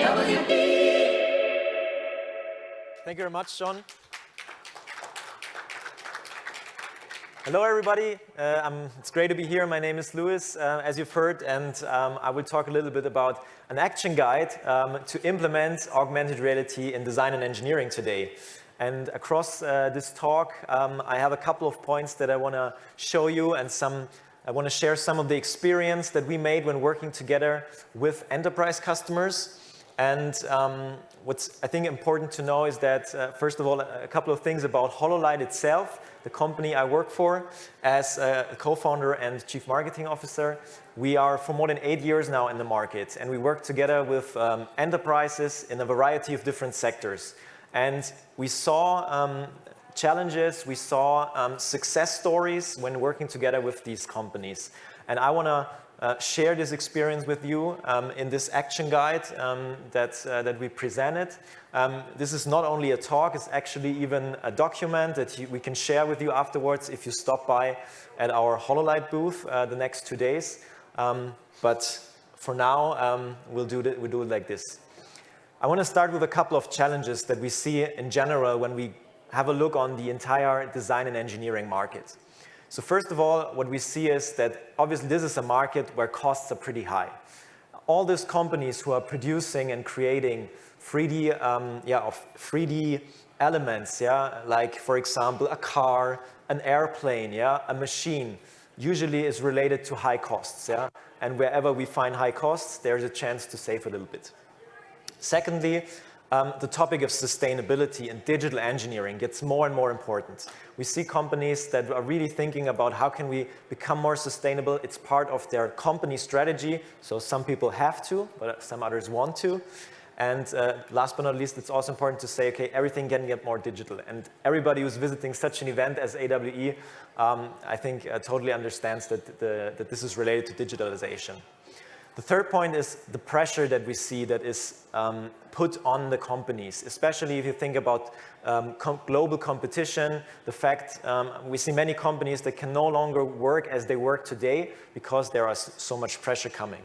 Thank you very much, John. Hello, everybody. It's great to be here. My name is Louis, as you've heard, and I will talk a little bit about an action guide to implement augmented reality in design and engineering today. And across this talk, I have a couple of points that I want to show you, and I want to share some of the experience that we made when working together with enterprise customers. And what's I think important to know is that, first of all, a couple of things about HoloLight itself, the company I work for as a co-founder and chief marketing officer. We are for more than 8 years now in the market, and we work together with enterprises in a variety of different sectors. And we saw challenges, we saw success stories when working together with these companies. And I want to share this experience with you in this action guide that we presented. This is not only a talk, it's actually even a document that we can share with you afterwards if you stop by at our HoloLight booth the next 2 days. But for now, we'll do it like this. I want to start with a couple of challenges that we see in general when we have a look on the entire design and engineering market. So first of all, what we see is that obviously this is a market where costs are pretty high. All these companies who are producing and creating 3D elements, like for example a car, an airplane, a machine, usually is related to high costs, and wherever we find high costs, there's a chance to save a little bit. Secondly, the topic of sustainability and digital engineering gets more and more important. We see companies that are really thinking about how can we become more sustainable. It's part of their company strategy, so some people have to, but some others want to. And last but not least, it's also important to say, okay, everything can get more digital. And everybody who's visiting such an event as AWE, I think totally understands that this is related to digitalization. The third point is the pressure that we see that is put on the companies, especially if you think about global competition, the fact we see many companies that can no longer work as they work today because there is so much pressure coming.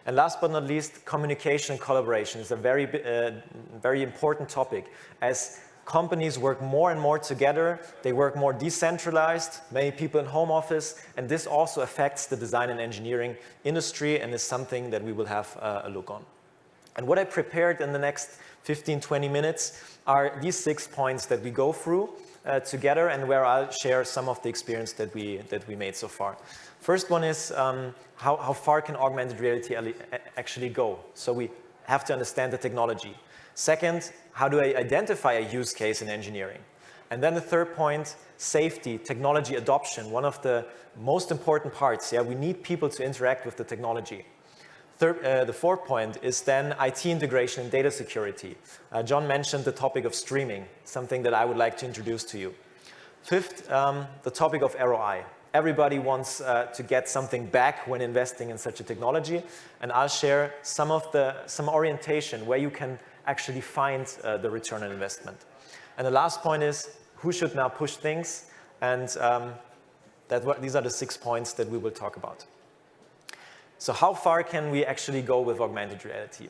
And last but not least, communication and collaboration is a very important topic. As companies work more and more together, they work more decentralized, many people in home office, and this also affects the design and engineering industry and is something that we will have a look on. And what I prepared in the next 15-20 minutes are these 6 points that we go through together and where I'll share some of the experience that we made so far. First one is how far can augmented reality actually go? So we have to understand the technology. Second, how do I identify a use case in engineering? And then the third point, safety, technology adoption, one of the most important parts. We need people to interact with the technology. The fourth point is then IT integration and data security. John mentioned the topic of streaming, something that I would like to introduce to you. Fifth, the topic of ROI. Everybody wants to get something back when investing in such a technology, and I'll share some orientation where you can actually find the return on investment. And the last point is who should now push things, and these are the 6 points that we will talk about. So how far can we actually go with augmented reality?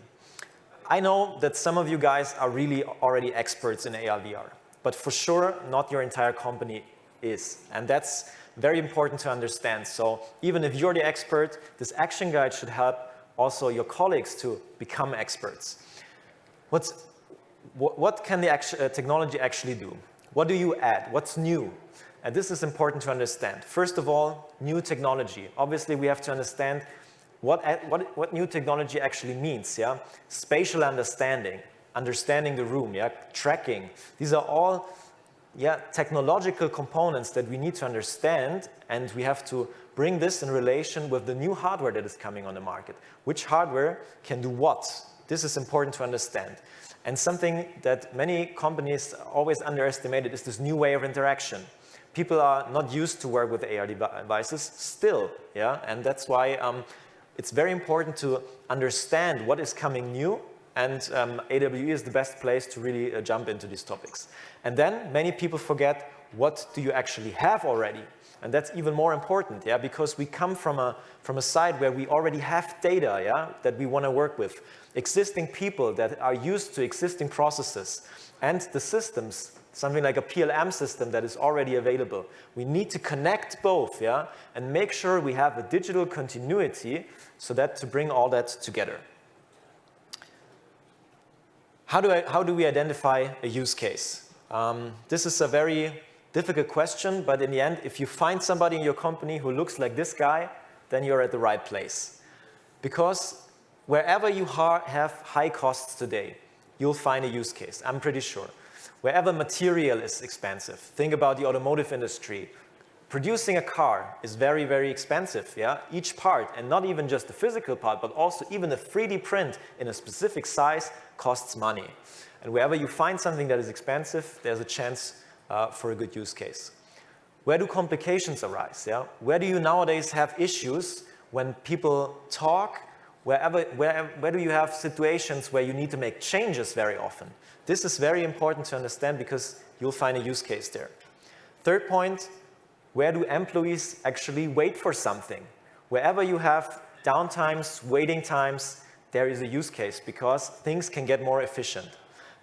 I know that some of you guys are really already experts in AR/VR, but for sure not your entire company is, and that's very important to understand. So even if you're the expert, this action guide should help also your colleagues to become experts. What can the technology actually do? What do you add? What's new? And this is important to understand. First of all, new technology. Obviously, we have to understand what new technology actually means. Spatial understanding, understanding the room, tracking. These are all technological components that we need to understand, and we have to bring this in relation with the new hardware that is coming on the market. Which hardware can do what? This is important to understand. And something that many companies always underestimated is this new way of interaction. People are not used to work with AR devices still, and that's why it's very important to understand what is coming new, and AWE is the best place to really jump into these topics. And then many people forget, what do you actually have already? And that's even more important, yeah, because we come from a side where we already have data, yeah, that we want to work with, existing people that are used to existing processes, and the systems, something like a PLM system that is already available. We need to connect both, yeah, and make sure we have a digital continuity so that to bring all that together. How do we identify a use case? This is a very difficult question, but in the end, if you find somebody in your company who looks like this guy, then you're at the right place. Because wherever you have high costs today, you'll find a use case, I'm pretty sure. Wherever material is expensive, think about the automotive industry. Producing a car is very, very expensive, yeah? Each part, and not even just the physical part, but also even a 3D print in a specific size costs money. And wherever you find something that is expensive, there's a chance for a good use case. Where do complications arise, yeah? Where do you nowadays have issues when people talk? Where do you have situations where you need to make changes very often? This is very important to understand because you'll find a use case there. Third point, where do employees actually wait for something? Wherever you have downtimes, waiting times, there is a use case because things can get more efficient.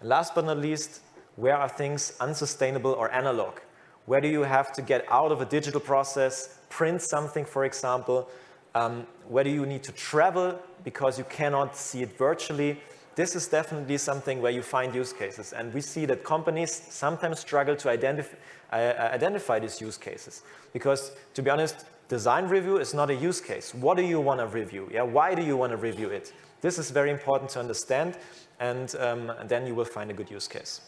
And last but not least, where are things unsustainable or analog? Where do you have to get out of a digital process, print something, for example? Where do you need to travel because you cannot see it virtually? This is definitely something where you find use cases. And we see that companies sometimes struggle to identify these use cases. Because, to be honest, design review is not a use case. What do you want to review? Yeah, why do you want to review it? This is very important to understand, and then you will find a good use case.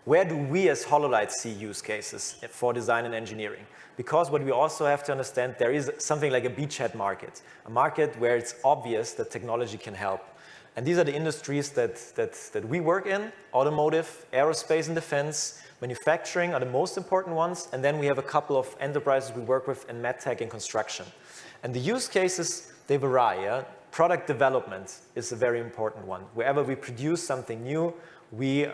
Where do we as HoloLight see use cases for design and engineering? Because what we also have to understand, there is something like a beachhead market, a market where it's obvious that technology can help. And these are the industries that we work in: automotive, aerospace and defense, manufacturing are the most important ones, and then we have a couple of enterprises we work with in medtech and construction. And the use cases, they vary. Yeah? Product development is a very important one. Wherever we produce something new, we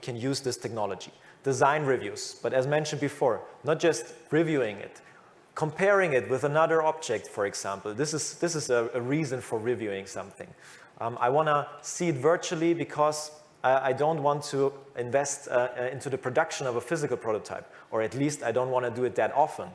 can use this technology. Design reviews, but as mentioned before, not just reviewing it, comparing it with another object, for example. This is a reason for reviewing something. I want to see it virtually because I don't want to invest into the production of a physical prototype, or at least I don't want to do it that often.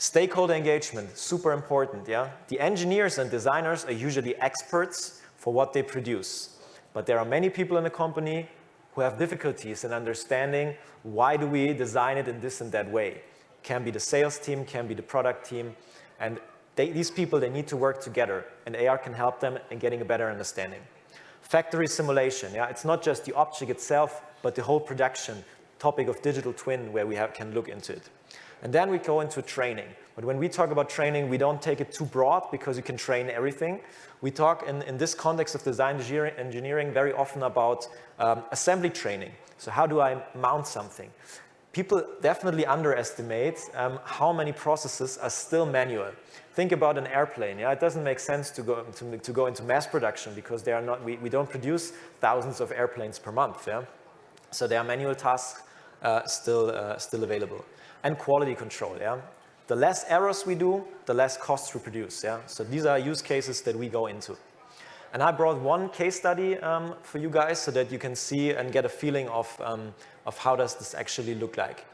Stakeholder engagement, super important, yeah? The engineers and designers are usually experts for what they produce. But there are many people in the company who have difficulties in understanding why do we design it in this and that way. Can be the sales team, can be the product team, and these people, they need to work together, and AR can help them in getting a better understanding. Factory simulation, yeah, it's not just the object itself, but the whole production topic of digital twin where we can look into it. And then we go into training. But when we talk about training, we don't take it too broad because you can train everything. We talk in this context of design engineering very often about assembly training. So how do I mount something? People definitely underestimate how many processes are still manual. Think about an airplane. Yeah? It doesn't make sense to go into mass production because they are not, we don't produce thousands of airplanes per month. Yeah? So there are manual tasks still available. And quality control. Yeah? The less errors we do, the less costs we produce. Yeah? So these are use cases that we go into. And I brought one case study for you guys so that you can see and get a feeling of how does this actually look like.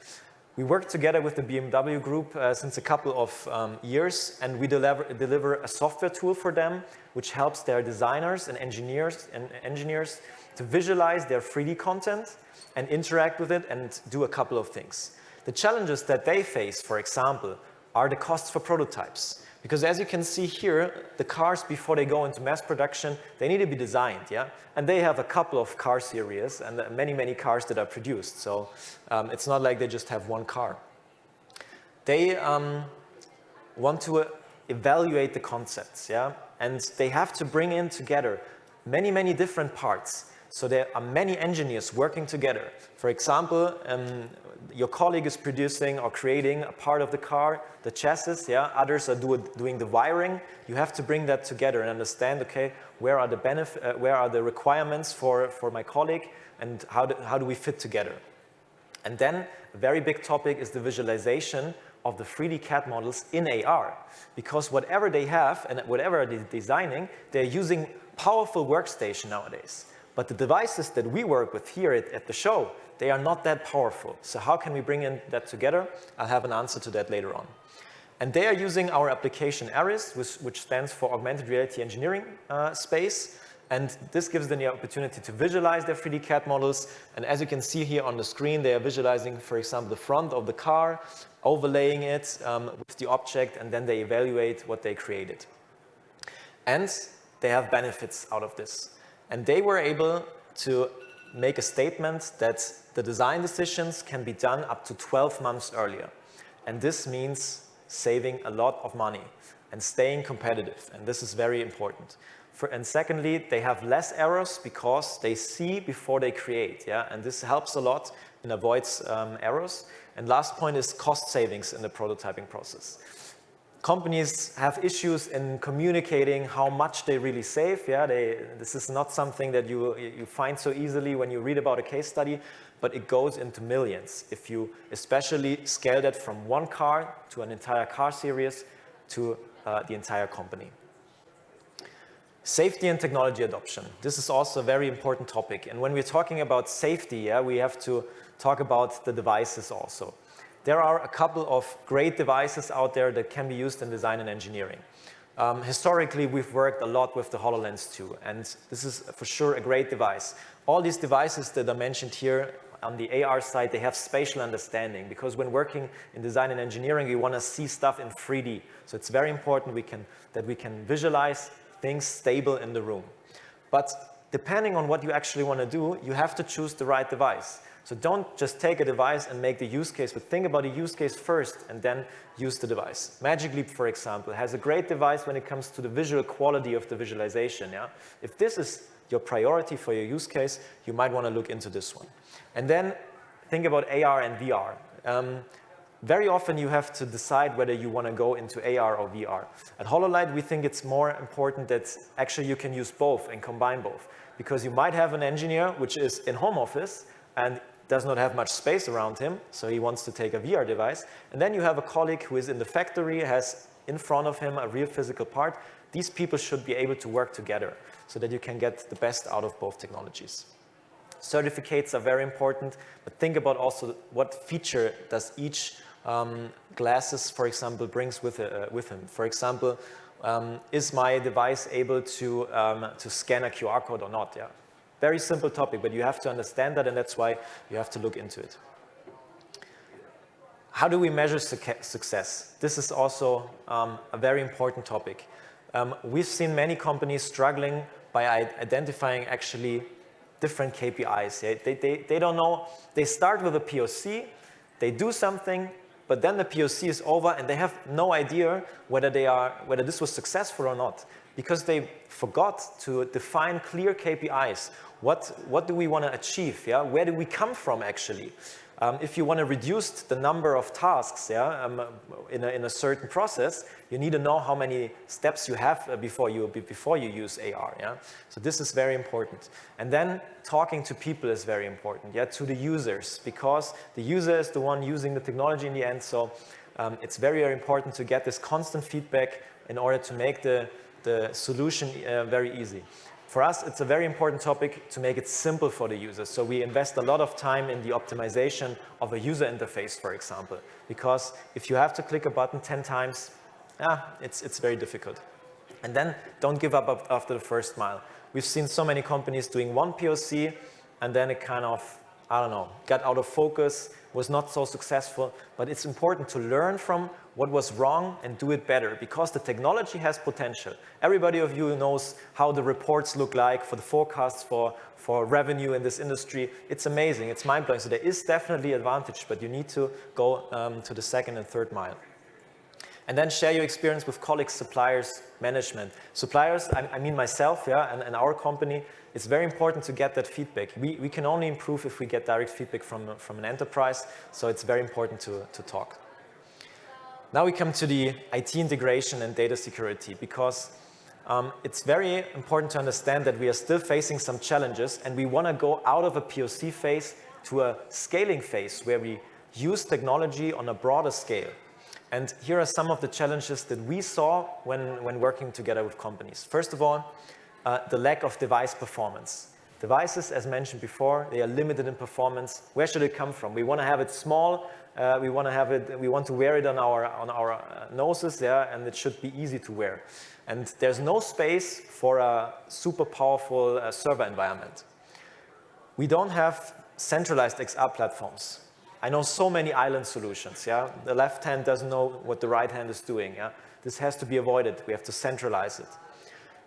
We work together with the BMW Group since a couple of years, and we deliver a software tool for them which helps their designers and engineers to visualize their 3D content and interact with it and do a couple of things. The challenges that they face, for example, are the costs for prototypes. Because as you can see here, the cars, before they go into mass production, they need to be designed, yeah? And they have a couple of car series and many, many cars that are produced. So it's not like they just have one car. They want to evaluate the concepts, yeah? And they have to bring in together many, many different parts. So there are many engineers working together. For example, your colleague is producing or creating a part of the car, the chassis, yeah? Others are doing the wiring. You have to bring that together and understand, okay, where are the requirements for my colleague, and how do we fit together? And then a very big topic is the visualization, of the 3D CAD models in AR. Because whatever they have and whatever they're designing, they're using powerful workstation nowadays. But the devices that we work with here at the show, they are not that powerful. So how can we bring in that together? I'll have an answer to that later on. And they are using our application ARIS, which stands for Augmented Reality Engineering space. And this gives them the opportunity to visualize their 3D CAD models. And as you can see here on the screen, they are visualizing, for example, the front of the car, overlaying it with the object, and then they evaluate what they created. And they have benefits out of this. And they were able to make a statement that the design decisions can be done up to 12 months earlier. And this means saving a lot of money and staying competitive. And this is very important. And secondly, they have less errors because they see before they create. Yeah? And this helps a lot and avoids errors. And last point is cost savings in the prototyping process. Companies have issues in communicating how much they really save. Yeah, this is not something that you find so easily when you read about a case study, but it goes into millions if you especially scale that from one car to an entire car series to the entire company. Safety and technology adoption. This is also a very important topic. And when we're talking about safety, yeah, we have to talk about the devices also. There are a couple of great devices out there that can be used in design and engineering. Historically, we've worked a lot with the HoloLens 2, and this is for sure a great device. All these devices that are mentioned here on the AR side, they have spatial understanding, because when working in design and engineering, we want to see stuff in 3D. So it's very important that we can visualize things stable in the room. But depending on what you actually want to do, you have to choose the right device. So don't just take a device and make the use case, but think about the use case first and then use the device. Magic Leap, for example, has a great device when it comes to the visual quality of the visualization. Yeah? If this is your priority for your use case, you might want to look into this one. And then think about AR and VR. Very often you have to decide whether you want to go into AR or VR. At HoloLight, we think it's more important that actually you can use both and combine both. Because you might have an engineer which is in home office and does not have much space around him, so he wants to take a VR device. And then you have a colleague who is in the factory, has in front of him a real physical part. These people should be able to work together so that you can get the best out of both technologies. Certificates are very important, but think about also what feature does each glasses, for example, brings with him. For example, is my device able to scan a QR code or not? Yeah. Very simple topic, but you have to understand that, and that's why you have to look into it. How do we measure success? This is also a very important topic. We've seen many companies struggling by identifying actually different KPIs. Yeah? They don't know. They start with a POC, they do something, but then the POC is over and they have no idea whether this was successful or not, because they forgot to define clear KPIs. What do we want to achieve? Yeah? Where do we come from actually? If you want to reduce the number of tasks, yeah, in a certain process, you need to know how many steps you have before you use AR. Yeah? So this is very important. And then talking to people is very important, yeah, to the users, because the user is the one using the technology in the end. So it's very, very important to get this constant feedback in order to make the solution very easy. For us, it's a very important topic to make it simple for the users. So we invest a lot of time in the optimization of a user interface, for example, because if you have to click a button 10 times, it's very difficult. And then don't give up after the first mile. We've seen so many companies doing one POC, and then it kind of, I don't know, got out of focus, was not so successful. But it's important to learn from what was wrong and do it better, because the technology has potential. Everybody of you knows how the reports look like for the forecasts for revenue in this industry. It's amazing, it's mind-blowing. So there is definitely advantage, but you need to go to the second and third mile. And then share your experience with colleagues, suppliers, management. Suppliers, I mean myself, yeah, and our company. It's very important to get that feedback. We can only improve if we get direct feedback from an enterprise, so it's very important to talk. Now we come to the IT integration and data security, because it's very important to understand that we are still facing some challenges, and we want to go out of a POC phase to a scaling phase where we use technology on a broader scale. And here are some of the challenges that we saw when working together with companies. First of all, the lack of device performance. Devices, as mentioned before, they are limited in performance. Where should it come from? We want to have it small. We want to wear it on our noses, yeah, and it should be easy to wear. And there's no space for a super powerful server environment. We don't have centralized XR platforms. I know so many island solutions, yeah. The left hand doesn't know what the right hand is doing, yeah. This has to be avoided. We have to centralize it.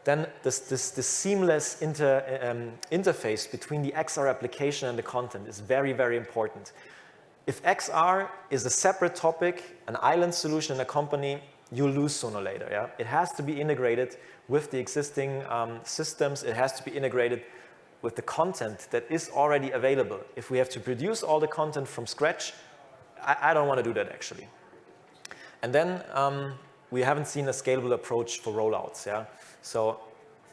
Then this seamless interface between the XR application and the content is very, very important. If XR is a separate topic, an island solution in a company, you'll lose sooner or later, yeah. It has to be integrated with the existing systems. It has to be integrated with the content that is already available. If we have to produce all the content from scratch, I don't want to do that actually. And then we haven't seen a scalable approach for rollouts, yeah. So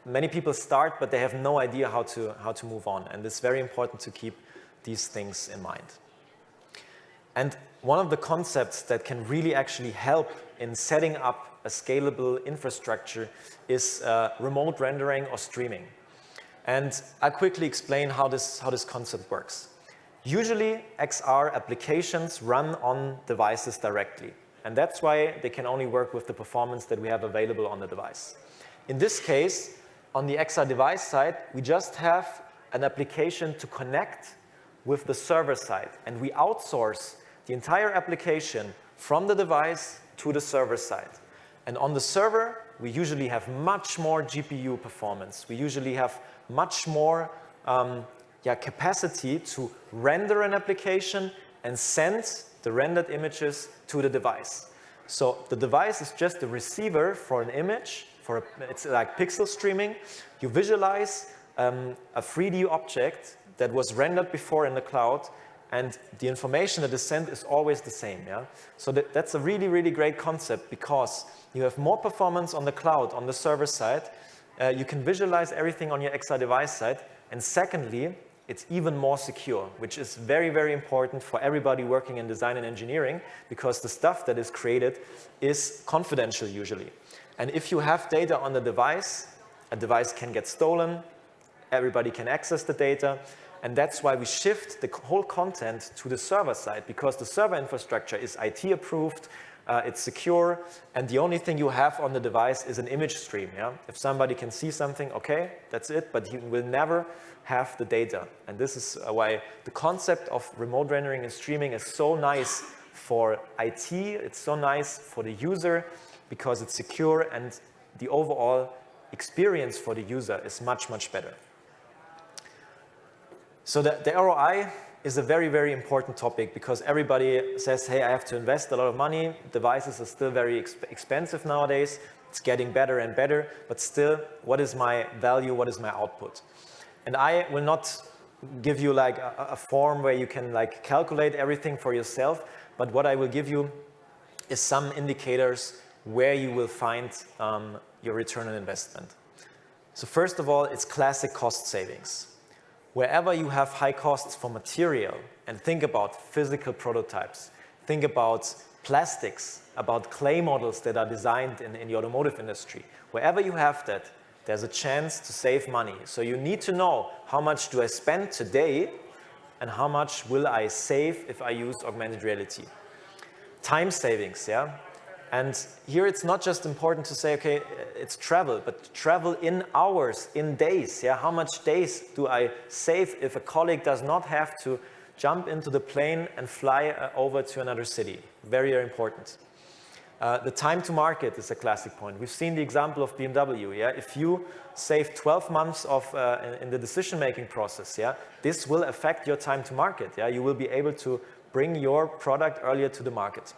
many people start, but they have no idea how to move on. And it's very important to keep these things in mind. And one of the concepts that can really actually help in setting up a scalable infrastructure is remote rendering or streaming. And I'll quickly explain how this concept works. Usually, XR applications run on devices directly. And that's why they can only work with the performance that we have available on the device. In this case, on the XR device side, we just have an application to connect with the server side. And we outsource the entire application from the device to the server side. And on the server, we usually have much more GPU performance. We usually have much more capacity to render an application and send the rendered images to the device. So the device is just the receiver for an image. It's like pixel streaming. You visualize a 3D object that was rendered before in the cloud, and the information that is sent is always the same. Yeah? So that's a really, really great concept because you have more performance on the cloud, on the server side. You can visualize everything on your XR device side. And secondly, it's even more secure, which is very, very important for everybody working in design and engineering because the stuff that is created is confidential usually. And if you have data on the device, a device can get stolen, everybody can access the data, and that's why we shift the whole content to the server side because the server infrastructure is IT approved, it's secure, and the only thing you have on the device is an image stream. Yeah? If somebody can see something, okay, that's it, but you will never have the data. And this is why the concept of remote rendering and streaming is so nice for IT, it's so nice for the user because it's secure and the overall experience for the user is much, much better. So the ROI is a very, very important topic because everybody says, hey, I have to invest a lot of money. Devices are still very expensive nowadays. It's getting better and better, but still, what is my value? What is my output? And I will not give you like a form where you can like calculate everything for yourself, but what I will give you is some indicators where you will find your return on investment. So first of all, it's classic cost savings. Wherever you have high costs for material, and think about physical prototypes, think about plastics, about clay models that are designed in the automotive industry. Wherever you have that, there's a chance to save money. So you need to know how much do I spend today and how much will I save if I use augmented reality. Time savings, yeah? And here it's not just important to say, okay, it's travel, but travel in hours, in days. Yeah? How much days do I save if a colleague does not have to jump into the plane and fly over to another city? Very, very important. The time to market is a classic point. We've seen the example of BMW. Yeah? If you save 12 months in the decision-making process, yeah, this will affect your time to market. Yeah? You will be able to bring your product earlier to the market.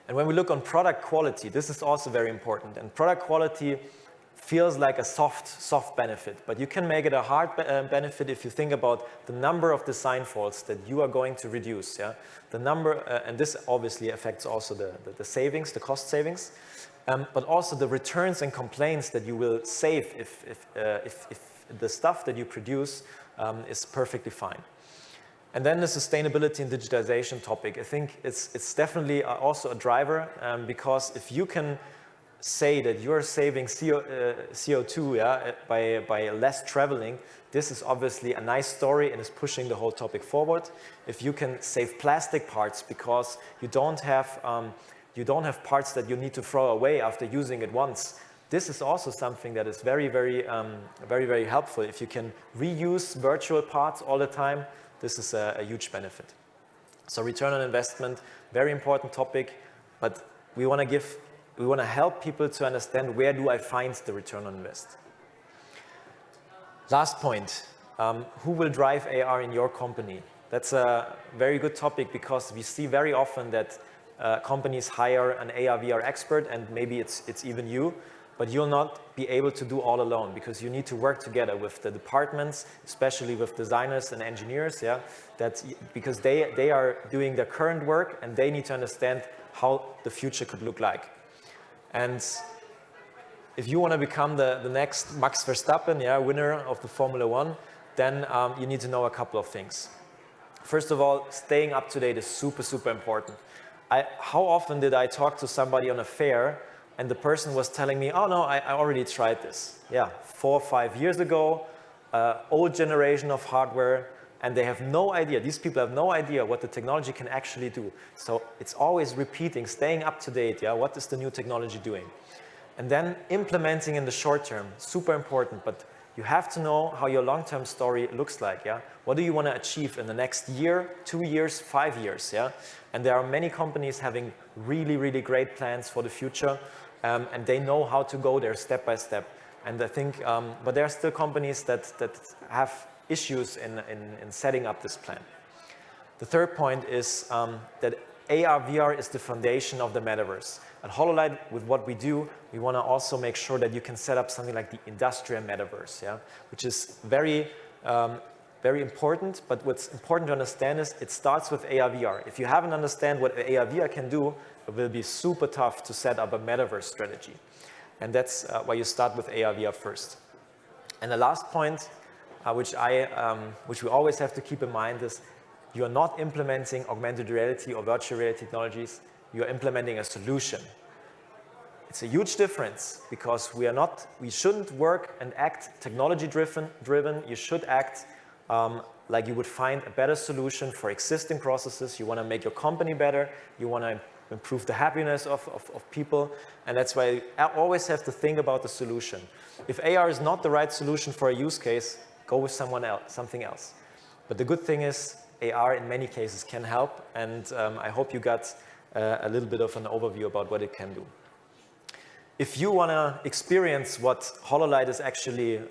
And when we look on product quality, this is also very important. And product quality feels like a soft benefit, but you can make it a hard benefit if you think about the number of design faults that you are going to reduce. Yeah? The number, and this obviously affects also the savings, the cost savings, but also the returns and complaints that you will save if the stuff that you produce is perfectly fine. And then the sustainability and digitization topic. I think it's definitely also a driver, because if you can say that you're saving CO2 by less traveling, this is obviously a nice story and is pushing the whole topic forward. If you can save plastic parts because you don't have parts that you need to throw away after using it once, this is also something that is very, very helpful. If you can reuse virtual parts all the time, this is a huge benefit. So return on investment, very important topic, but we want to help people to understand, where do I find the return on invest. Last point, who will drive AR in your company? That's a very good topic, because we see very often that companies hire an AR VR expert, and maybe it's even you, but you'll not be able to do all alone, because you need to work together with the departments, especially with designers and engineers, because they are doing their current work and they need to understand how the future could look like. And if you want to become the next Max Verstappen, winner of the Formula 1, then you need to know a couple of things. First of all, staying up to date is super important. How often did I talk to somebody on a fair and the person was telling me, oh no, I already tried this. 4 or 5 years ago, old generation of hardware, and they have no idea, these people have no idea what the technology can actually do. So it's always repeating, staying up to date, what is the new technology doing? And then implementing in the short term, super important, but you have to know how your long-term story looks like, What do you want to achieve in the next year, 2 years, 5 years, And there are many companies having really great plans for the future, and they know how to go there step by step. And I think, but there are still companies that have issues in setting up this plan. The third point is that AR, VR is the foundation of the metaverse. At HoloLight, with what we do, we want to also make sure that you can set up something like the industrial metaverse, which is very important. But what's important to understand is it starts with AR, VR. If you haven't understand what AR, VR can do, it will be super tough to set up a metaverse strategy. And that's why you start with AR, VR first. And the last point, which we always have to keep in mind, is you are not implementing augmented reality or virtual reality technologies, you are implementing a solution. It's a huge difference, because we shouldn't work and act technology driven. You should act like you would find a better solution for existing processes. You want to make your company better, you want to improve the happiness of people, and that's why I always have to think about the solution. If AR is not the right solution for a use case, go with something else. But the good thing is, AR in many cases can help, and I hope you got a little bit of an overview about what it can do. If you want to experience what HoloLight is actually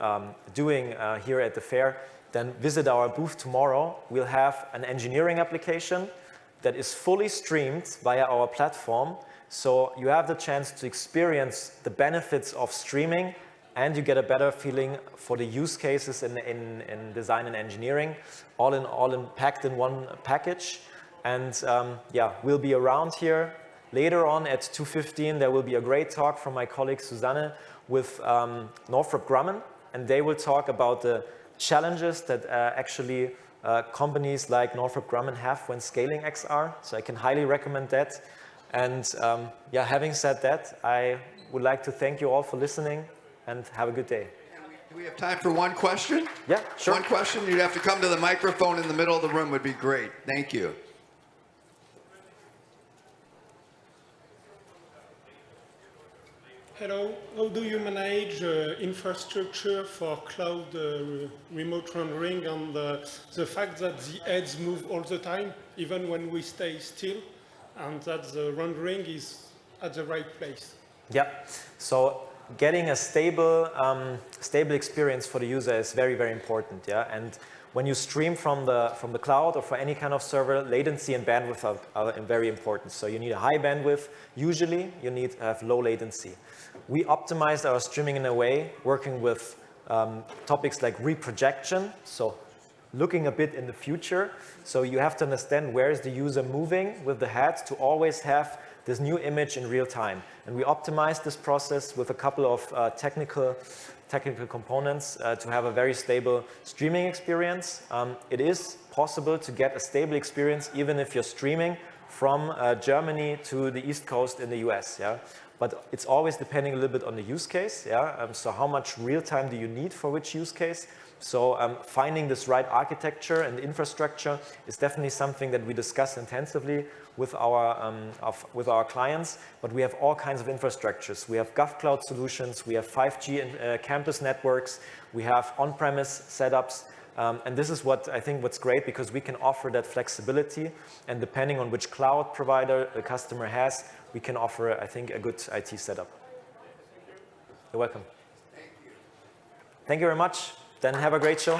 doing here at the fair, then visit our booth tomorrow. We'll have an engineering application that is fully streamed via our platform, so you have the chance to experience the benefits of streaming, and you get a better feeling for the use cases in design and engineering, all packed in one package. And we'll be around here. Later on at 2:15, there will be a great talk from my colleague Susanne with Northrop Grumman, and they will talk about the challenges that actually companies like Northrop Grumman have when scaling XR. So I can highly recommend that. And having said that, I would like to thank you all for listening, and have a good day. Do we have time for one question? Yeah, sure. One question? You'd have to come to the microphone in the middle of the room would be great. Thank you. Hello. How do you manage infrastructure for cloud remote rendering and the fact that the heads move all the time, even when we stay still, and that the rendering is at the right place? Yeah. So getting a stable experience for the user is very important. And when you stream from the cloud or for any kind of server, latency and bandwidth are very important. So you need a high bandwidth. Usually, you need to have low latency. We optimized our streaming in a way, working with topics like reprojection, so looking a bit in the future. So you have to understand where is the user moving with the head to always have this new image in real time. And we optimized this process with a couple of technical technical components to have a very stable streaming experience. It is possible to get a stable experience even if you're streaming from Germany to the East Coast in the US, yeah? But it's always depending a little bit on the use case, yeah? So how much real time do you need for which use case? So finding this right architecture and infrastructure is definitely something that we discuss intensively with our clients, but we have all kinds of infrastructures. We have GovCloud solutions, we have 5G campus networks, we have on-premise setups, and this is what I think what's great, because we can offer that flexibility, and depending on which cloud provider the customer has, we can offer, I think, a good IT setup. You're welcome. Thank you very much. Then have a great show.